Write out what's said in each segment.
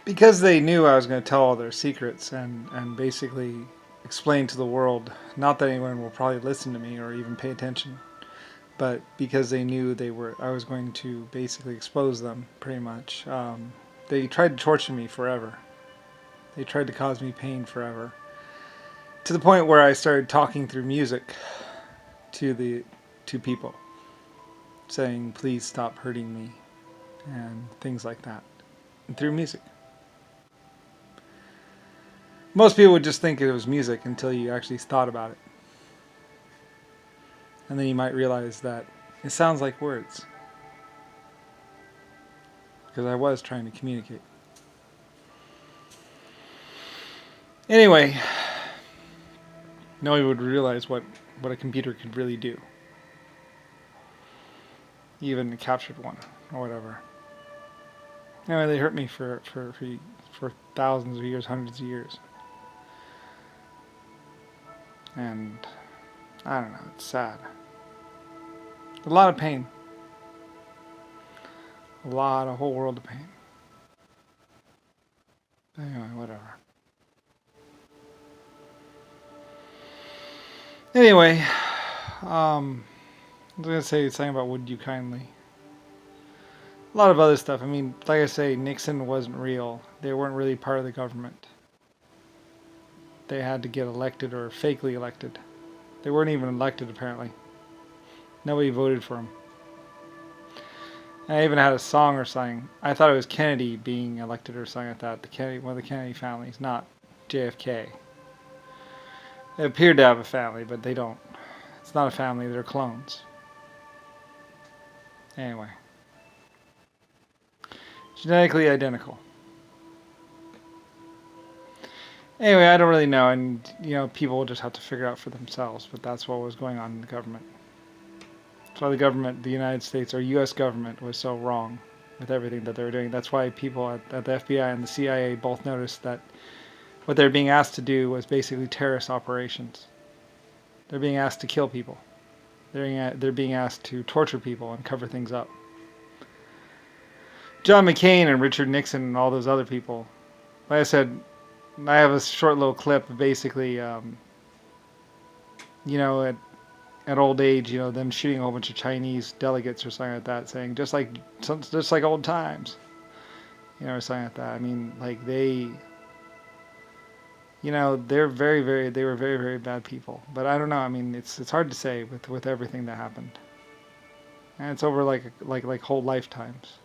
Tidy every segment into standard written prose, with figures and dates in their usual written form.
Because they knew I was going to tell all their secrets and basically explain to the world, not that anyone will probably listen to me or even pay attention, but because they knew I was going to basically expose them, pretty much. They tried to torture me forever. They tried to cause me pain forever, to the point where I started talking through music to people, saying, "Please stop hurting me," and things like that, and through music. Most people would just think it was music until you actually thought about it, and then you might realize that it sounds like words, because I was trying to communicate. Anyway, no one would realize what a computer could really do. Even captured one or whatever. Anyway, they hurt me for thousands of years, hundreds of years, and I don't know. It's sad. A lot of pain. A whole world of pain. Anyway, whatever. Anyway, I was gonna say something about "Would You Kindly." A lot of other stuff. I mean, like I say, Nixon wasn't real. They weren't really part of the government. They had to get elected or fakely elected. They weren't even elected, apparently. Nobody voted for him. And I even had a song or something. I thought it was Kennedy being elected or something like that. One of the Kennedy families, not JFK. They appeared to have a family, but they don't. It's not a family, they're clones. Anyway. Genetically identical. Anyway, I don't really know, and people will just have to figure out for themselves, but that's what was going on in the government. That's why the government, the United States or US government, was so wrong with everything that they were doing. That's why people at the FBI and the CIA both noticed that what they're being asked to do was basically terrorist operations. They're being asked to kill people. They're being asked to torture people and cover things up. John McCain and Richard Nixon and all those other people. Like I said, I have a short little clip of basically, at old age, them shooting a whole bunch of Chinese delegates or something like that, saying just like old times, or something like that. I mean, like they were very, very bad people. But I don't know. I mean, it's hard to say with everything that happened, and it's over like whole lifetimes.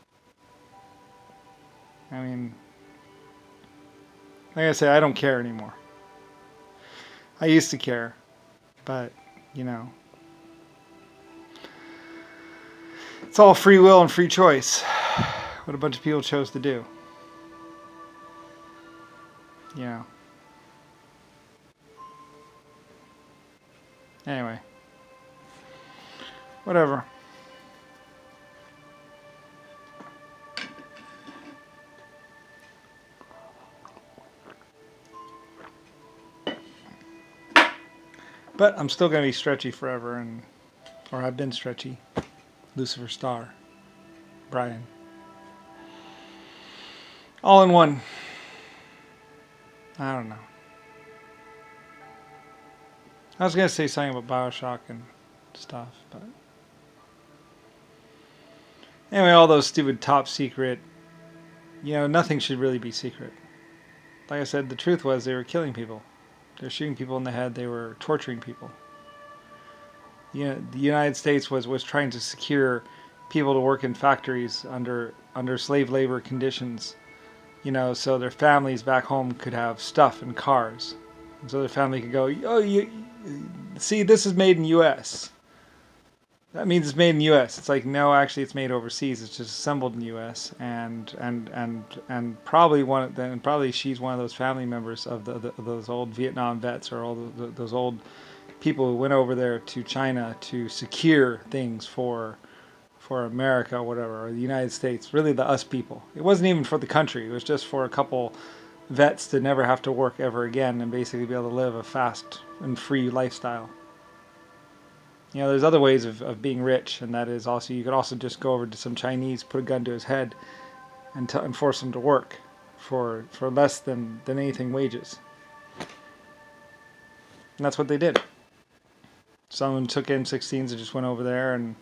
I mean, like I say, I don't care anymore. I used to care, but it's all free will and free choice. What a bunch of people chose to do. Anyway. Whatever. But I'm still going to be stretchy forever, or I've been stretchy. Lucifer Star. Brian. All in one. I don't know. I was going to say something about Bioshock and stuff, but anyway, all those stupid top secret, nothing should really be secret. Like I said, the truth was they were killing people. They were shooting people in the head. They were torturing people. The United States was trying to secure people to work in factories under slave labor conditions, so their families back home could have stuff and cars. And so their family could go, "Oh, see, this is made in U.S. That means it's made in U.S." It's like, no, actually, it's made overseas. It's just assembled in U.S. and probably she's one of those family members of those old Vietnam vets or all those old people who went over there to China to secure things for America or whatever, or the United States. Really, the us people. It wasn't even for the country. It was just for a couple vets to never have to work ever again and basically be able to live a fast and free lifestyle. There's other ways of being rich, and that is also, you could also just go over to some Chinese, put a gun to his head, and force him to work for less than anything wages. And that's what they did. Someone took M16s and just went over there and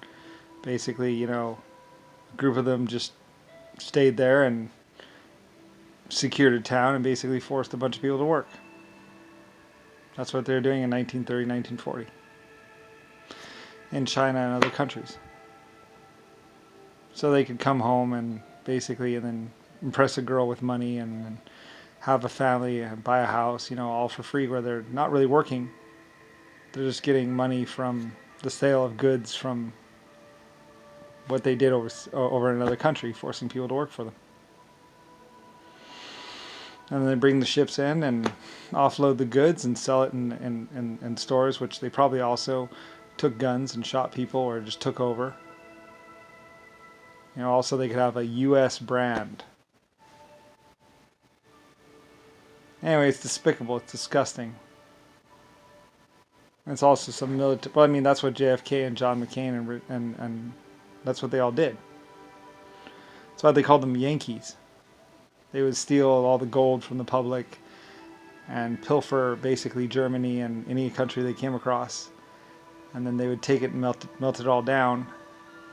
basically, a group of them just stayed there and secured a town and basically forced a bunch of people to work. That's what they were doing in 1930, 1940 in China and other countries. So they could come home and then impress a girl with money and have a family and buy a house, all for free, where they're not really working. They're just getting money from the sale of goods from what they did over in another country, forcing people to work for them. And then they bring the ships in and offload the goods and sell it in stores, which they probably also took guns and shot people or just took over. Also they could have a U.S. brand. Anyway, it's despicable. It's disgusting. And it's also some military. Well, I mean, that's what JFK and John McCain and that's what they all did. That's why they called them Yankees. They would steal all the gold from the public and pilfer basically Germany and any country they came across. And then they would take it and melt it all down.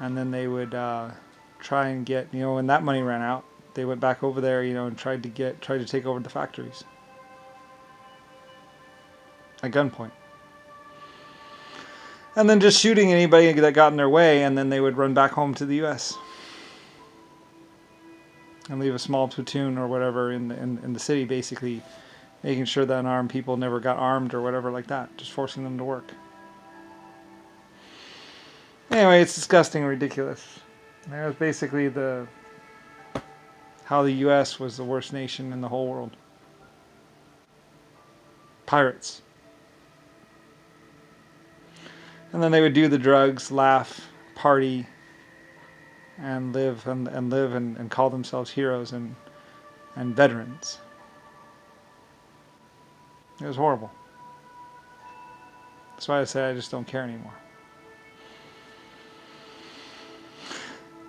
And then they would try and get, when that money ran out, they went back over there, and tried to take over the factories. At gunpoint. And then just shooting anybody that got in their way, and then they would run back home to the U.S. and leave a small platoon or whatever in the city, basically making sure that unarmed people never got armed or whatever like that, just forcing them to work. Anyway, it's disgusting and ridiculous. That was basically how the U.S. was the worst nation in the whole world. Pirates. And then they would do the drugs, laugh, party, and live and call themselves heroes and veterans. It was horrible. That's why I say I just don't care anymore.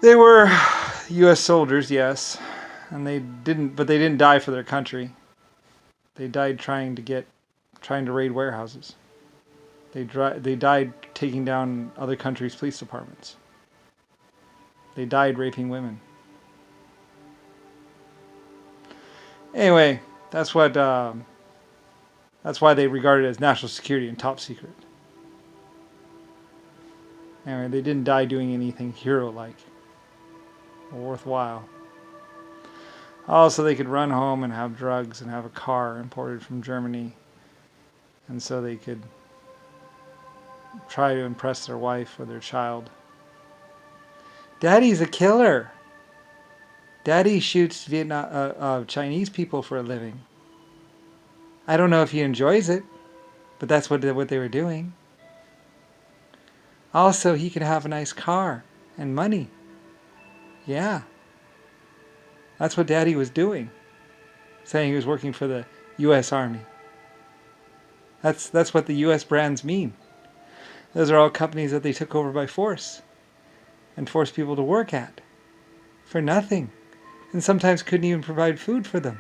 They were U.S. soldiers, yes, and they didn't die for their country. They died trying to raid warehouses. They died taking down other countries' police departments. They died raping women. Anyway, that's why they regarded it as national security and top secret. Anyway, they didn't die doing anything hero-like or worthwhile. Also, they could run home and have drugs and have a car imported from Germany, and so they could try to impress their wife or their child. Daddy's a killer. Daddy shoots Chinese people for a living. I don't know if he enjoys it, but that's what they were doing. Also, he could have a nice car and money. Yeah. That's what Daddy was doing. Saying he was working for the U.S. Army. That's what the U.S. brands mean. Those are all companies that they took over by force and forced people to work at for nothing, and sometimes couldn't even provide food for them.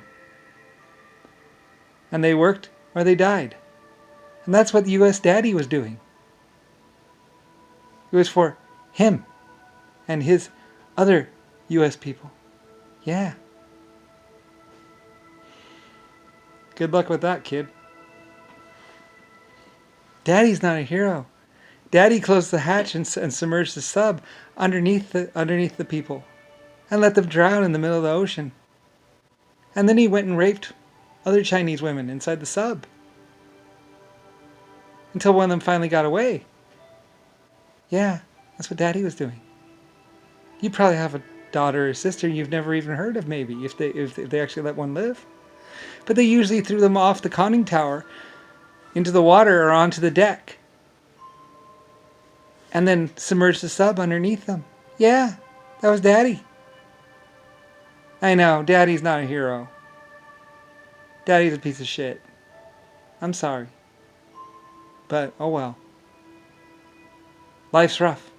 And they worked or they died. And that's what the U.S. Daddy was doing. It was for him and his other U.S. people. Yeah. Good luck with that, kid. Daddy's not a hero. Daddy closed the hatch and submerged the sub underneath the people and let them drown in the middle of the ocean. And then he went and raped other Chinese women inside the sub until one of them finally got away. Yeah, that's what Daddy was doing. You probably have a daughter or sister you've never even heard of, maybe, if they actually let one live. But they usually threw them off the conning tower into the water or onto the deck and then submerged the sub underneath them. Yeah, that was Daddy. I know, Daddy's not a hero. Daddy's a piece of shit. I'm sorry. But, oh well. Life's rough.